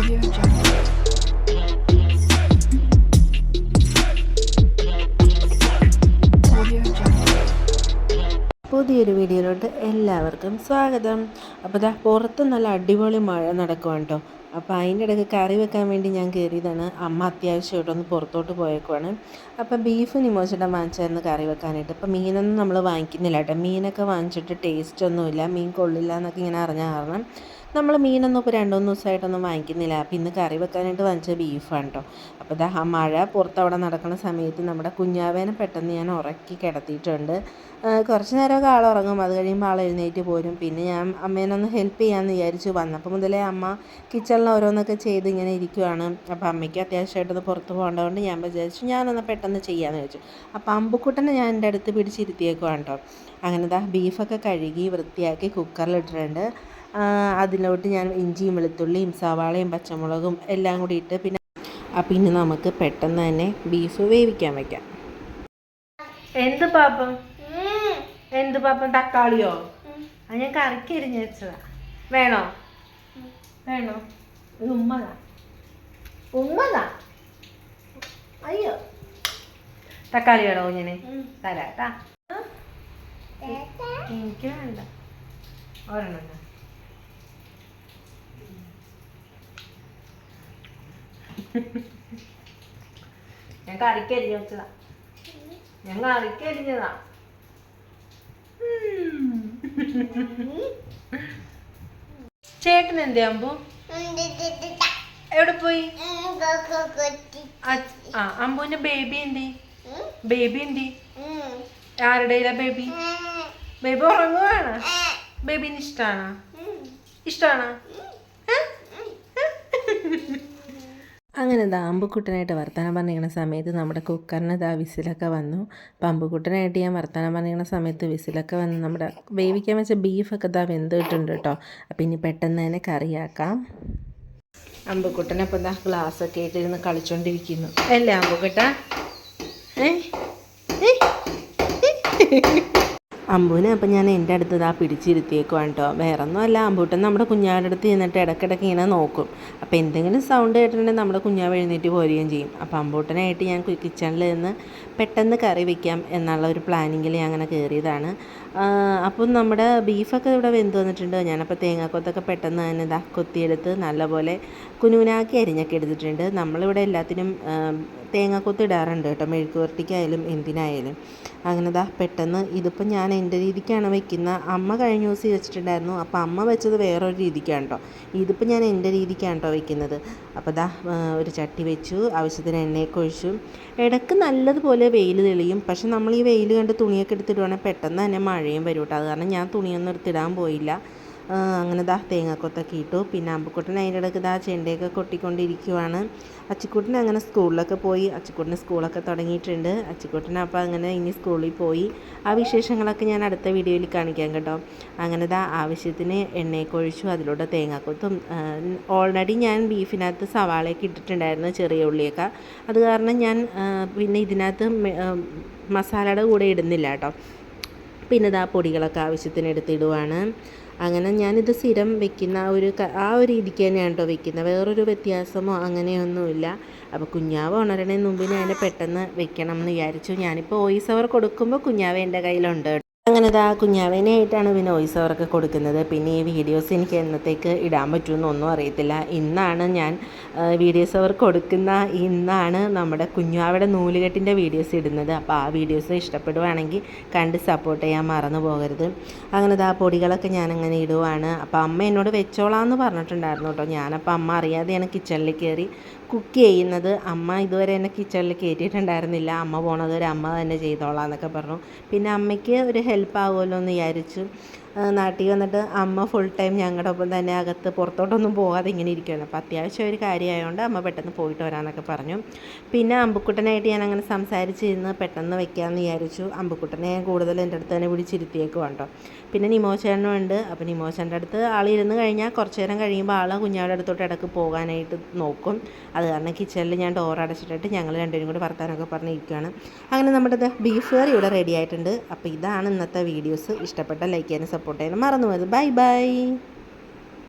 Audio Jungle. Audio Jungle. പുതിയൊരു വീഡിയോയിലോട്ട് എല്ലാവർക്കും സ്വാഗതം. അപ്പോൾ ദാ പുറത്ത് നല്ല അടിപൊളി മഴ നടക്കുവാണ് കേട്ടോ. അപ്പോൾ അതിൻ്റെ ഇടയ്ക്ക് കറി വെക്കാൻ വേണ്ടി ഞാൻ കയറിയതാണ്. അമ്മ അത്യാവശ്യമായിട്ടൊന്ന് പുറത്തോട്ട് പോയേക്കുവാണ്. അപ്പോൾ ബീഫ് നിമോചേട്ടൻ വാങ്ങിച്ചായിരുന്നു കറി വെക്കാനായിട്ട്. അപ്പോൾ മീനൊന്നും നമ്മൾ വാങ്ങിക്കുന്നില്ല കേട്ടോ. മീനൊക്കെ വാങ്ങിച്ചിട്ട് ടേസ്റ്റ് ഒന്നുമില്ല, മീൻ കൊള്ളില്ല എന്നൊക്കെ ഇങ്ങനെ അറിഞ്ഞ കാരണം നമ്മൾ മീനൊന്നും ഇപ്പോൾ 2-3 ദിവസമായിട്ടൊന്നും വാങ്ങിക്കുന്നില്ല. അപ്പോൾ ഇന്ന് കറി വെക്കാനായിട്ട് വാങ്ങിച്ചത് ബീഫാണ് കേട്ടോ. അപ്പോൾ ഇതാ ആ മഴ പുറത്ത് അവിടെ നടക്കുന്ന സമയത്ത് നമ്മുടെ കുഞ്ഞാവേനെ പെട്ടെന്ന് ഞാൻ ഉറക്കി കിടത്തിയിട്ടുണ്ട്. കുറച്ച് നേരമൊക്കെ ആൾ ഉറങ്ങും, അത് കഴിയുമ്പോൾ ആൾ എഴുന്നേറ്റ് പോരും. പിന്നെ ഞാൻ അമ്മേനൊന്ന് ഹെൽപ്പ് ചെയ്യാമെന്ന് വിചാരിച്ചു. വന്നപ്പോൾ മുതലേ അമ്മ കിച്ചണിൽ ഓരോന്നൊക്കെ ചെയ്ത് ഇങ്ങനെ ഇരിക്കുവാണ്. അപ്പോൾ അമ്മയ്ക്ക് അത്യാവശ്യമായിട്ടൊന്ന് പുറത്ത് പോകേണ്ടതുകൊണ്ട് ഞാൻ വിചാരിച്ചു ഞാനൊന്ന് പെട്ടെന്ന് ചെയ്യാമെന്ന് വെച്ചു. അപ്പോൾ അമ്പുക്കുട്ടനെ ഞാൻ എൻ്റെ അടുത്ത് പിടിച്ചിരുത്തിയേക്കുവാണ് കേട്ടോ. അങ്ങനെ ദാ ബീഫൊക്കെ കഴുകി വൃത്തിയാക്കി കുക്കറിലിട്ടിട്ടുണ്ട്. അതിലോട്ട് ഞാൻ ഇഞ്ചിയും വെളുത്തുള്ളിയും സവാളയും പച്ചമുളകും എല്ലാം കൂടി ഇട്ട് പിന്നെ നമുക്ക് പെട്ടെന്ന് തന്നെ ബീഫ് വേവിക്കാൻ വയ്ക്കാം. എന്ത് പാപ്പം തക്കാളിയോ? അത് ഞാൻ കറിക്ക് എരിഞ്ഞ് വെച്ചതാ. വേണോ? ഇത് ഉമ്മതാ. അയ്യോ, തക്കാളി വേണോ? ഞാൻ തരാട്ടാ. എനിക്ക് വേണ്ട, ഒരെണ്ണം. ഞാൻ കറിക്ക് എരിഞ്ഞ് വെച്ചതാ. ചേട്ടൻ എന്തേ അമ്പു? എവിടെ പോയി? അമ്പുവിന്റെ ബേബി എന്തി? ആരുടെ ബേബി? ബേബി ഉറങ്ങുവാണ്. ബേബിന് ഇഷ്ടാണോ? അങ്ങനെ ദാ അമ്പുക്കുട്ടനായിട്ട് വർത്തമാനം പറഞ്ഞിരിക്കുന്ന സമയത്ത് നമ്മുടെ കുക്കറിന് ദാ വിസിലൊക്കെ വന്നു. അപ്പോൾ അമ്പുക്കുട്ടനായിട്ട് ഞാൻ വർത്തമാനം പറഞ്ഞിരിക്കുന്ന സമയത്ത് വിസിലൊക്കെ വന്ന് നമ്മുടെ വേവിക്കാൻ വെച്ച ബീഫൊക്കെ ദാ വെന്തിട്ടുണ്ട് കേട്ടോ. അപ്പോൾ ഇനി പെട്ടെന്ന് തന്നെ കറിയാക്കാം. അമ്പുക്കുട്ടനപ്പോൾ ദാ ഗ്ലാസ്സൊക്കെ ആയിട്ടിരുന്ന് കളിച്ചോണ്ടിരിക്കുന്നു അല്ലേ അമ്പുക്കുട്ട? അമ്പുവിനെ അപ്പം ഞാൻ എൻ്റെ അടുത്ത് ഇതാ പിടിച്ചിരുത്തിയേക്കുവാണ് കേട്ടോ. വേറെ ഒന്നുമല്ല, അമ്പൂട്ടൻ നമ്മുടെ കുഞ്ഞാവിടെ അടുത്ത് ചെന്നിട്ട് ഇടയ്ക്കിടയ്ക്ക് ഇങ്ങനെ നോക്കും. അപ്പോൾ എന്തെങ്കിലും സൗണ്ട് കേട്ടിട്ടുണ്ടെങ്കിൽ നമ്മുടെ കുഞ്ഞാവ് എഴുന്നേറ്റ് പോരുകയും ചെയ്യും. അപ്പോൾ അമ്പൂട്ടനായിട്ട് ഞാൻ കിച്ചണിൽ നിന്ന് പെട്ടെന്ന് കറി വയ്ക്കാം എന്നുള്ള ഒരു പ്ലാനിങ്ങിൽ ഞാൻ അങ്ങനെ കയറിയതാണ്. അപ്പം നമ്മുടെ ബീഫൊക്കെ ഇവിടെ വെന്ത് വന്നിട്ടുണ്ട്. ഞാനപ്പോൾ തേങ്ങാക്കൊത്തൊക്കെ പെട്ടെന്ന് തന്നെ ഇതാ കൊത്തിയെടുത്ത് നല്ലപോലെ കുനുകുനാക്കി അരിഞ്ഞൊക്കെ എടുത്തിട്ടുണ്ട്. നമ്മളിവിടെ എല്ലാത്തിനും തേങ്ങാക്കൊത്ത് ഇടാറുണ്ട് കേട്ടോ, മെഴുക്ക് പുരട്ടിക്കായാലും എന്തിനായാലും. അങ്ങനെ ദാ പെട്ടെന്ന് ഇതിപ്പോൾ ഞാൻ എൻ്റെ രീതിക്കാണ് വയ്ക്കുന്നത്. അമ്മ കഴിഞ്ഞ ദിവസം വെച്ചിട്ടുണ്ടായിരുന്നു. അപ്പോൾ അമ്മ വെച്ചത് വേറൊരു രീതിക്കാണ് കേട്ടോ. ഇതിപ്പോൾ ഞാൻ എൻ്റെ രീതിക്കാണ് കേട്ടോ വയ്ക്കുന്നത്. അപ്പോൾ ദാ ഒരു ചട്ടി വെച്ചു, ആവശ്യത്തിന് എണ്ണയൊക്കെ ഒഴിച്ചു. ഇടയ്ക്ക് നല്ലതുപോലെ വെയിൽ തെളിയും. പക്ഷെ നമ്മൾ ഈ വെയിൽ കണ്ട് തുണിയൊക്കെ എടുത്തിടുവാണെങ്കിൽ പെട്ടെന്ന് തന്നെ മഴയും വരും കേട്ടോ. അത് കാരണം ഞാൻ തുണിയൊന്നും എടുത്തിടാൻ പോയില്ല. അങ്ങനെ ദാ തേങ്ങാക്കൊത്തൊക്കെ ഇട്ടു. പിന്നെ അമ്പുക്കുട്ടൻ അതിൻ്റെ ഇടയ്ക്ക് ദാ ചെണ്ടയൊക്കെ കൊട്ടിക്കൊണ്ടിരിക്കുവാണ്. അച്ചിക്കുട്ടൻ അങ്ങനെ സ്കൂളിലൊക്കെ പോയി. അച്ചിക്കുട്ടന് സ്കൂളൊക്കെ തുടങ്ങിയിട്ടുണ്ട്. അച്ചിക്കുട്ടൻ അപ്പോൾ അങ്ങനെ ഇനി സ്കൂളിൽ പോയി. ആ വിശേഷങ്ങളൊക്കെ ഞാൻ അടുത്ത വീഡിയോയിൽ കാണിക്കാം കേട്ടോ. അങ്ങനെ ദാ ആവശ്യത്തിന് എണ്ണയൊക്കെ ഒഴിച്ചു. അതിലൂടെ തേങ്ങാക്കൊത്തും ഓൾറെഡി ഞാൻ ബീഫിനകത്ത് സവാളയൊക്കെ ഇട്ടിട്ടുണ്ടായിരുന്നു, ചെറിയ ഉള്ളിയൊക്കെ. അത് കാരണം ഞാൻ പിന്നെ ഇതിനകത്ത് മസാലയുടെ കൂടെ ഇടുന്നില്ല കേട്ടോ. പിന്നെ ഇതാ പൊടികളൊക്കെ ആവശ്യത്തിന് എടുത്തിടുവാണ്. അങ്ങനെ ഞാനിത് സ്ഥിരം വെക്കുന്ന ആ ഒരു രീതിക്ക് തന്നെയാണ് കേട്ടോ വെക്കുന്നത്. വേറൊരു വ്യത്യാസമോ അങ്ങനെയൊന്നുമില്ല. അപ്പോൾ കുഞ്ഞാവ് ഉണരണതിന് മുമ്പ് ഞാൻ പെട്ടെന്ന് വെക്കണം എന്ന് വിചാരിച്ചു. ഞാനിപ്പോൾ വോയിസ് ഓവർ കൊടുക്കുമ്പോൾ കുഞ്ഞാവ് എൻ്റെ കയ്യിലുണ്ട്. അങ്ങനെ ഇതാ കുഞ്ഞാവേനായിട്ടാണ് പിന്നെ വോയിസ് ഓവറൊക്കെ കൊടുക്കുന്നത്. പിന്നെ ഈ വീഡിയോസ് എനിക്ക് എന്നത്തേക്ക് ഇടാൻ പറ്റുമെന്നൊന്നും അറിയത്തില്ല. ഇന്നാണ് ഞാൻ വീഡിയോസ് ഓവർ കൊടുക്കുന്ന ഇന്നാണ് നമ്മുടെ കുഞ്ഞാവയുടെ നൂലുകെട്ടിൻ്റെ വീഡിയോസ് ഇടുന്നത്. അപ്പോൾ ആ വീഡിയോസ് ഇഷ്ടപ്പെടുവാണെങ്കിൽ കണ്ട് സപ്പോർട്ട് ചെയ്യാൻ മറന്നു പോകരുത്. അങ്ങനെ ഇതാ പൊടികളൊക്കെ ഞാനങ്ങനെ ഇടുവാണ്. അപ്പോൾ അമ്മ എന്നോട് വെച്ചോളാമെന്ന് പറഞ്ഞിട്ടുണ്ടായിരുന്നു കേട്ടോ. ഞാനപ്പോൾ അമ്മ അറിയാതെയാണ് കിച്ചണിൽ കയറി കുക്ക് ചെയ്യുന്നത്. അമ്മ ഇതുവരെ എന്നെ കിച്ചണിൽ കയറ്റിയിട്ടുണ്ടായിരുന്നില്ല. അമ്മ പോണത് ഒരു അമ്മ തന്നെ ചെയ്തോളാം എന്നൊക്കെ പറഞ്ഞു. പിന്നെ അമ്മയ്ക്ക് ഒരു ഹെൽപ്പ് ആകുമല്ലോ എന്ന് വിചാരിച്ചു. നാട്ടിൽ വന്നിട്ട് അമ്മ ഫുൾ ടൈം ഞങ്ങളുടെ ഒപ്പം തന്നെ അകത്ത് പുറത്തോട്ടൊന്നും പോകാതെ ഇങ്ങനെ ഇരിക്കുകയാണ്. അപ്പോൾ അത്യാവശ്യം ഒരു കാര്യമായതുകൊണ്ട് അമ്മ പെട്ടെന്ന് പോയിട്ട് വരാമെന്നൊക്കെ പറഞ്ഞു. പിന്നെ അമ്പുക്കുട്ടനായിട്ട് ഞാൻ അങ്ങനെ സംസാരിച്ചിരുന്ന് പെട്ടെന്ന് വെക്കാമെന്ന് വിചാരിച്ചു. അമ്പുക്കുട്ടനെ കൂടുതൽ എൻ്റെ അടുത്ത് തന്നെ പിടിച്ചിരുത്തിയേക്കും കേട്ടോ. പിന്നെ നിമോചേട്ടനും ഉണ്ട്. അപ്പോൾ നിമോചേട്ടൻ്റെ അടുത്ത് ആളിരുന്ന് കഴിഞ്ഞാൽ കുറച്ച് നേരം കഴിയുമ്പോൾ ആൾ കുഞ്ഞാവിടെ അടുത്തോട്ട് ഇടയ്ക്ക് പോകാനായിട്ട് നോക്കും. അത് കാരണം കിച്ചണിൽ ഞാൻ ഡോർ അടച്ചിട്ടിട്ട് ഞങ്ങൾ രണ്ടുപേരും കൂടി വർത്താനമൊക്കെ പറഞ്ഞിരിക്കുകയാണ്. അങ്ങനെ നമ്മുടെ ബീഫ് കറി ഇവിടെ റെഡി ആയിട്ടുണ്ട്. അപ്പോൾ ഇതാണ് ഇന്നത്തെ വീഡിയോസ്. ഇഷ്ടപ്പെട്ട ലൈക്ക് ചെയ്യാനും സപ്പോർട്ട് ചെയ്യാനും മറന്നു പോയത്. Bye bye.